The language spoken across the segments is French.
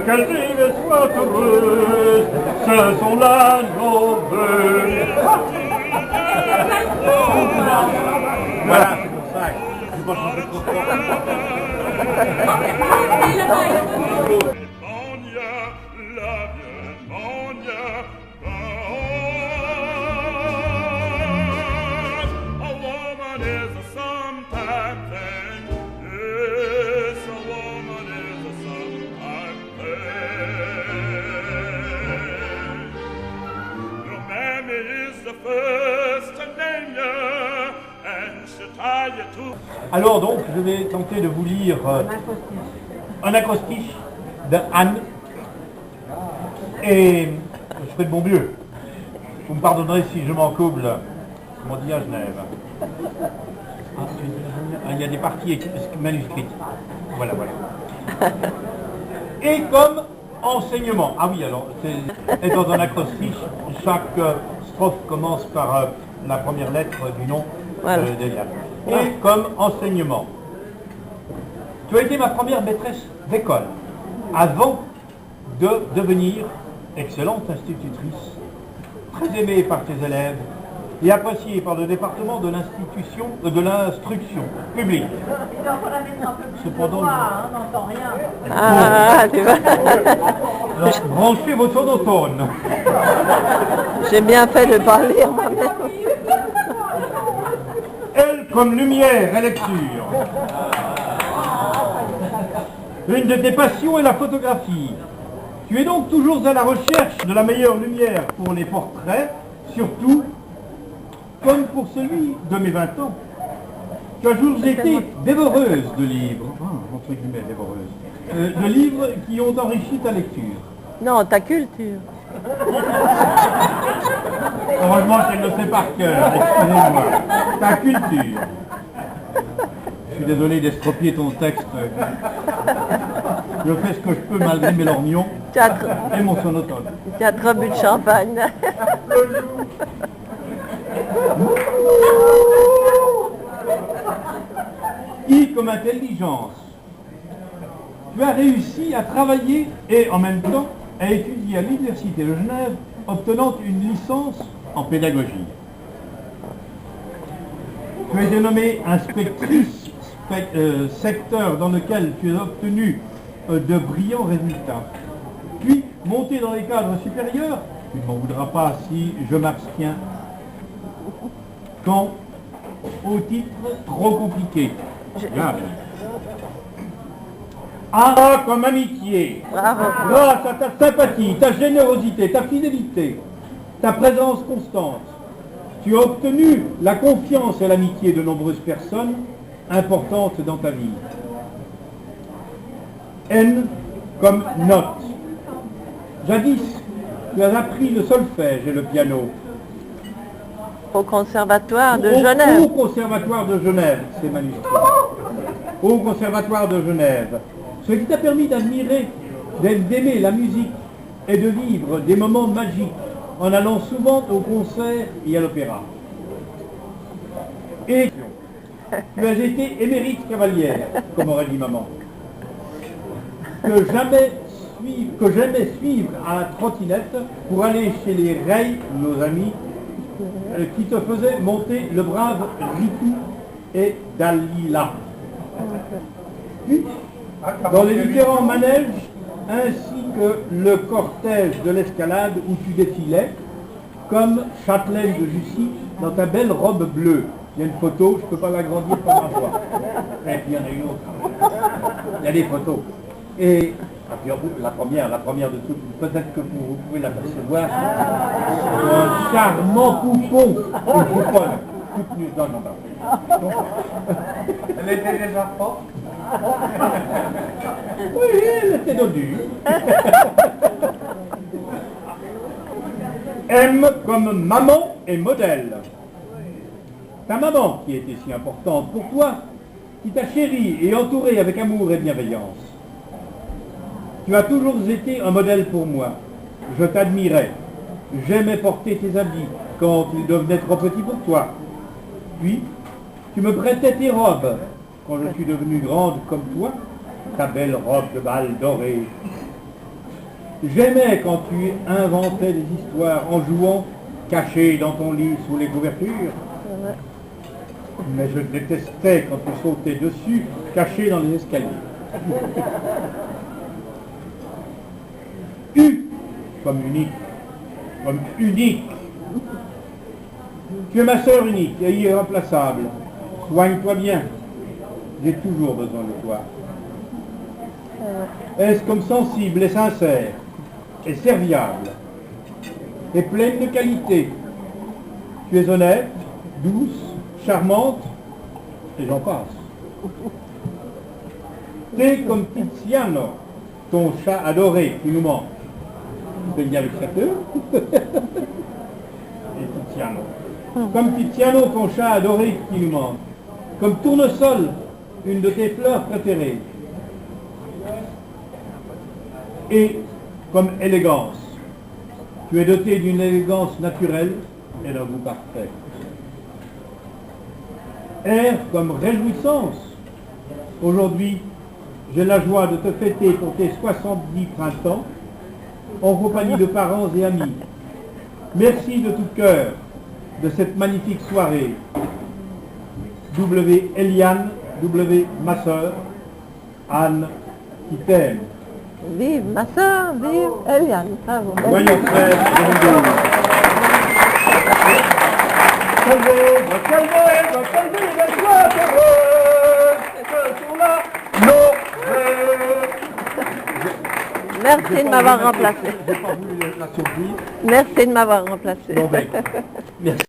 qu'elle vive et soit heureuse, ce sont là nos vœux. Voilà, c'est pour ça que je ne peux pas chanter trop fort. Alors donc, je vais tenter de vous lire un acrostiche de Anne. Et je ferai de mon mieux. Vous me pardonnerez si je m'en couble, comme on dit à Genève. Il y a des parties manuscrites. Voilà. Et comme enseignement. Ah oui, alors, c'est dans un acrostiche, chaque strophe commence par la première lettre du nom d'Eliane. Et comme enseignement. Tu as été ma première maîtresse d'école, avant de devenir excellente institutrice, très aimée par tes élèves et appréciée par le département de l'instruction publique. Cependant, on n'entend rien. Tu vois. Branchez vos sonotones. J'ai bien fait de parler moi-même. Elle comme lumière et lecture. Une de tes passions est la photographie. Tu es donc toujours à la recherche de la meilleure lumière pour les portraits, surtout comme pour celui de mes 20 ans. Tu as toujours été dévoreuse de livres, entre guillemets dévoreuse, de livres qui ont enrichi ta lecture. Non, ta culture. Heureusement qu'elle le sait par cœur, excusez-moi. Ta culture. Je suis désolé d'estropier ton texte. Je fais ce que je peux malgré mes lorgnons et mon sonotone. 4 buts de champagne. I comme intelligence. Tu as réussi à travailler et en même temps à étudier à l'Université de Genève, obtenant une licence en pédagogie. Tu as été nommée inspectrice, secteur dans lequel tu as obtenu de brillants résultats. Puis, montée dans les cadres supérieurs, tu ne m'en voudras pas si je m'abstiens, quand au titre trop compliqué. A comme amitié, grâce à ta sympathie, ta générosité, ta fidélité, ta présence constante, tu as obtenu la confiance et l'amitié de nombreuses personnes importantes dans ta vie. N comme note. Jadis, tu as appris le solfège et le piano. Au conservatoire de Genève. Au conservatoire de Genève, c'est manuscrit. Au conservatoire de Genève. Ce qui t'a permis d'admirer, d'aimer la musique et de vivre des moments magiques en allant souvent au concert et à l'opéra. Et tu as été émérite cavalière, comme aurait dit maman. Que j'aimais suivre à la trottinette pour aller chez les Rey, nos amis, qui te faisaient monter le brave Ritu et Dalila. Puis, dans les différents manèges, ainsi que le cortège de l'escalade où tu défilais, comme châtelaine de Jussy, dans ta belle robe bleue. Il y a une photo, je ne peux pas l'agrandir pour ma voix. Et puis il y en a une autre. Il y a des photos. Et la première de toutes, peut-être que vous pouvez l'apercevoir, un charmant poupon, une pouponne, toute nue dans le jardin. Elle était déjà forte. Oui, elle était dodue. M comme maman et modèle. Ta maman, qui était si importante pour toi, qui t'a chéri et entouré avec amour et bienveillance. Tu as toujours été un modèle pour moi. Je t'admirais. J'aimais porter tes habits quand ils devenaient trop petits pour toi. Puis, tu me prêtais tes robes quand je suis devenue grande comme toi, ta belle robe de bal dorée. J'aimais quand tu inventais des histoires en jouant, caché dans ton lit sous les couvertures. Mais je détestais quand tu sautais dessus, caché dans les escaliers. Comme unique. Comme unique. Tu es ma sœur unique et irremplaçable. Soigne-toi bien. J'ai toujours besoin de toi. Est-ce comme sensible et sincère et serviable et pleine de qualité. Tu es honnête, douce, charmante, et j'en passe. T'es comme Tiziano, ton chat adoré qui nous manque. Tu bien avec sa queue. Et Tiziano. Comme Tiziano, ton chat adoré qui nous manque. Comme Tournesol, une de tes fleurs préférées. Et comme élégance. Tu es doté d'une élégance naturelle et d'un goût parfait. Air comme réjouissance. Aujourd'hui, j'ai la joie de te fêter pour tes 70 printemps en compagnie de parents et amis. Merci de tout cœur de cette magnifique soirée. W. Eliane, W. ma sœur, Anne qui t'aime. Vive ma soeur, vive Eliane. Bravo. Voyons frère, calmez, sois heureux, ce sont là nos rêves. Merci de m'avoir remplacé. J'ai pas voulu la surprise. Merci de m'avoir remplacé. Bon ben, merci.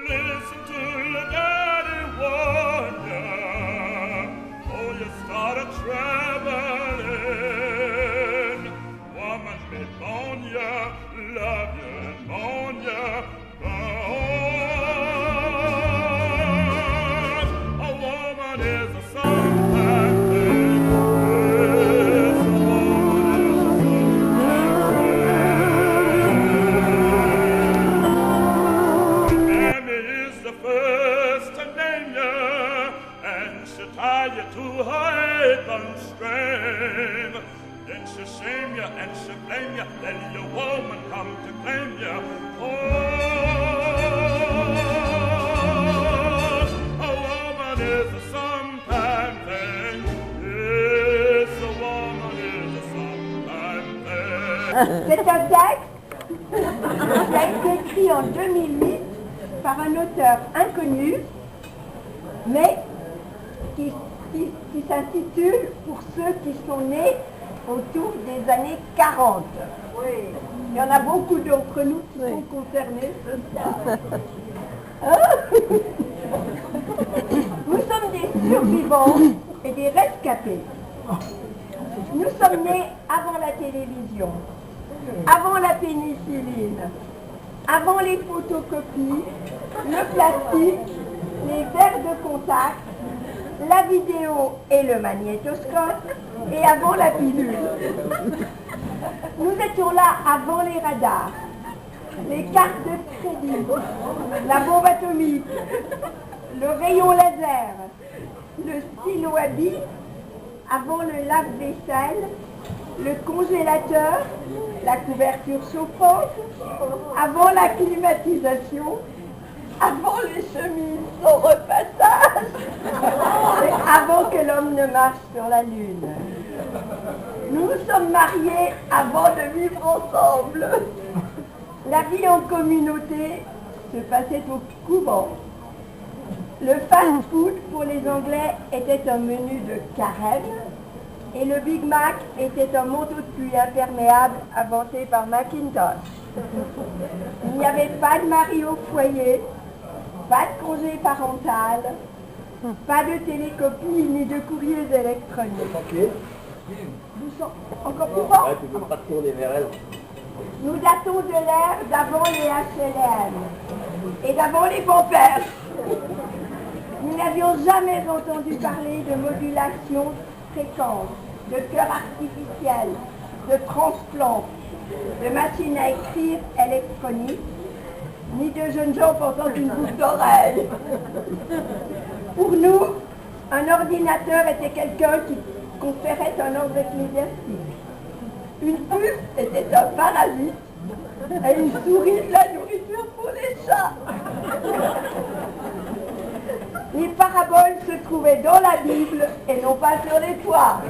Listen to your daddy warn ya, or you start a traveling. Woman may mourn ya, love ya, mourn ya, but a woman is a sometime thing. Yes, a woman is a sometime thing. Is the first to name you, and she'll tie you to her apron string. Then she'll shame you and she'll blame you, then your woman come to claim you. Oh, a woman is a sometime thing. Yes, a woman is a sometime thing. C'est un texte qui a été écrit en 2008 par un auteur inconnu, mais qui s'intitule « Pour ceux qui sont nés autour des années 40 ». Il y en a beaucoup d'entre nous qui sont concernés. Nous sommes des survivants et des rescapés. Nous sommes nés avant la télévision, avant la pénicilline, avant les photocopies, le plastique, les verres de contact, la vidéo et le magnétoscope, et avant la pilule. Nous étions là avant les radars, les cartes de crédit, la bombe atomique, le rayon laser, le stylo à billes, avant le lave-vaisselle, le congélateur, la couverture chauffante, avant la climatisation, avant les chemises sans repassage, et avant que l'homme ne marche sur la lune. Nous nous sommes mariés avant de vivre ensemble. La vie en communauté se passait au couvent. Le fast-food pour les Anglais était un menu de carême et le Big Mac était un manteau de pluie imperméable inventé par Macintosh. Il n'y avait pas de mari au foyer, pas de congé parental, pas de télécopie ni de courriers électroniques. Encore plus fort? Tu veux pas tourner vers elle. Nous datons de l'ère d'avant les HLM et d'avant les pampers. Nous n'avions jamais entendu parler de modulation fréquence, de cœur artificiel, de transplant, de machine à écrire électronique, ni de jeunes gens portant une boucle d'oreille. Pour nous, un ordinateur était quelqu'un qui conférait un ordre ecclésiastique. Une puce était un parasite et une souris de la nourriture pour les chats. Les paraboles se trouvaient dans la Bible et non pas sur les toits.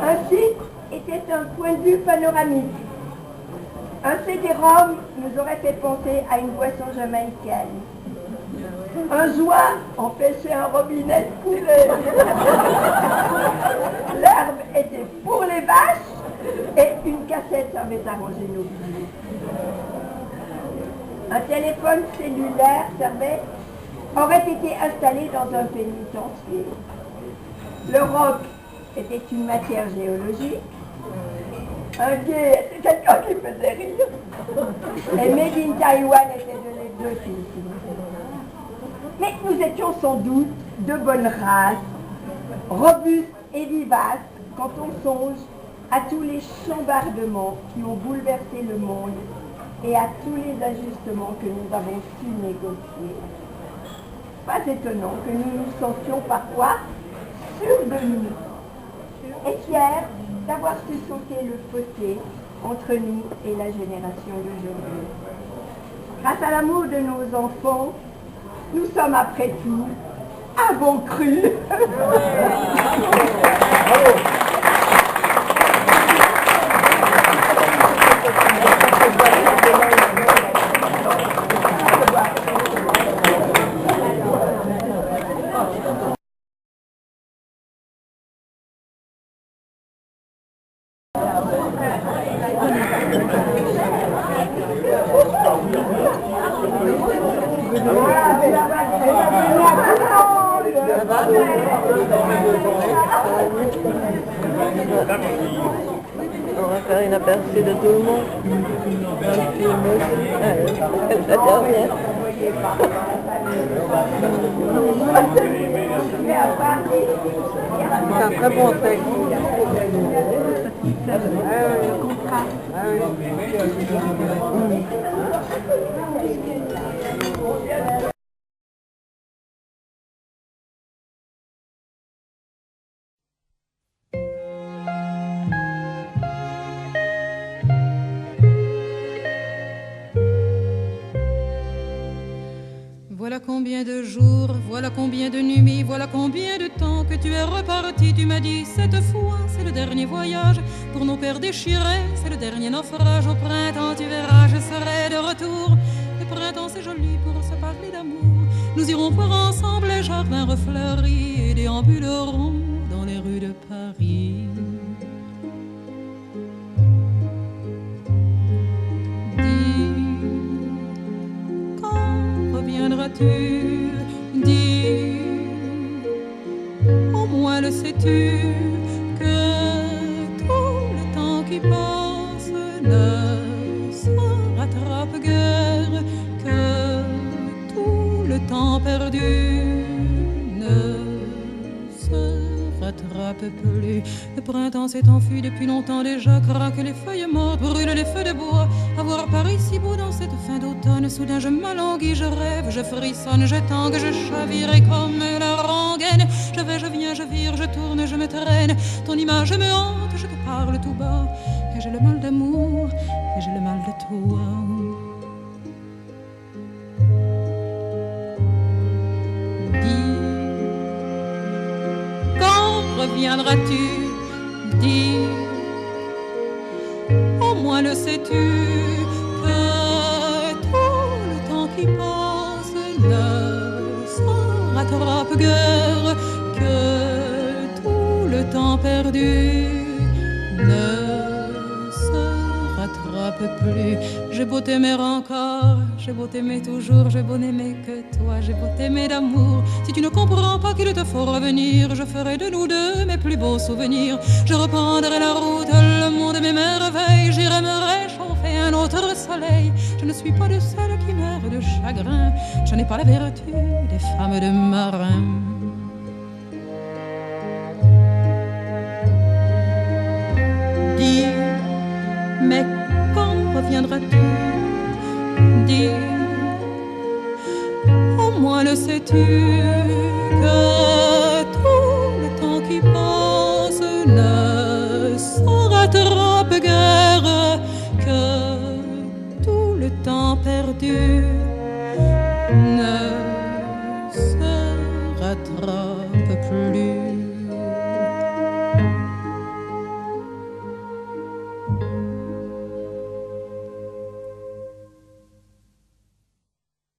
Un site était un point de vue panoramique. Un CD-ROM nous aurait fait penser à une boisson jamaïcaine. Un joint empêchait un robinet de couler. L'herbe était pour les vaches et une cassette servait à ranger nos billets. Un téléphone cellulaire aurait été installé dans un pénitencier. Le rock était une matière géologique. Un gay était quelqu'un qui faisait rire. Et Made in Taïwan était de l'exotisme. Mais nous étions sans doute de bonne race, robustes et vivaces quand on songe à tous les chambardements qui ont bouleversé le monde et à tous les ajustements que nous avons su négocier. Pas étonnant que nous nous sentions parfois sûrs de nous et fiers d'avoir su sauter le fossé entre nous et la génération d'aujourd'hui. Grâce à l'amour de nos enfants, nous sommes après tout un bon cru. On va faire une aperçue de tout le monde. Un film aussi. La dernière. C'est un très bon texte. Voilà combien de jours, voilà combien de nuits, voilà combien de temps que tu es reparti. Tu m'as dit, cette fois, c'est le dernier voyage. Pour nos pères déchirés, c'est le dernier naufrage. Au printemps, tu verras, je serai de retour. Le printemps, c'est joli pour se parler d'amour. Nous irons voir ensemble les jardins refleuris et déambulerons dans les rues de Paris. Reviendras-tu, dis, au moins le sais-tu, que tout le temps qui passe ne se rattrape guère, que tout le temps perdu ne se rattrape plus. Le printemps s'est enfui depuis longtemps déjà, craquent les feuilles mortes, brûlent les feux de bois. À voir Paris si beau dans cette fin d'automne, soudain je m'alanguis, je rêve, je frissonne, je tangue, je chavire et comme la rengaine. Je vais, je viens, je vire, je tourne, je me traîne. Ton image me hante, je te parle tout bas. Et j'ai le mal d'amour, et j'ai le mal de toi. Reviendras-tu, dis, au moins le sais-tu, que tout le temps qui passe ne se rattrape guère, que tout le temps perdu ne se rattrape rattrape plus. J'ai beau t'aimer encore, j'ai beau t'aimer toujours, j'ai beau n'aimer que toi, j'ai beau t'aimer d'amour. Si tu ne comprends pas qu'il te faut revenir, je ferai de nous deux mes plus beaux souvenirs. Je reprendrai la route, le monde et mes merveilles, j'irai me réchauffer un autre soleil. Je ne suis pas de celles qui meurent de chagrin, je n'ai pas la vertu des femmes de marin. Dis, mais quand reviendras-tu? Dis, au moins le sais-tu que tout le temps qui passe ne s'en rattrape guère, que tout le temps perdu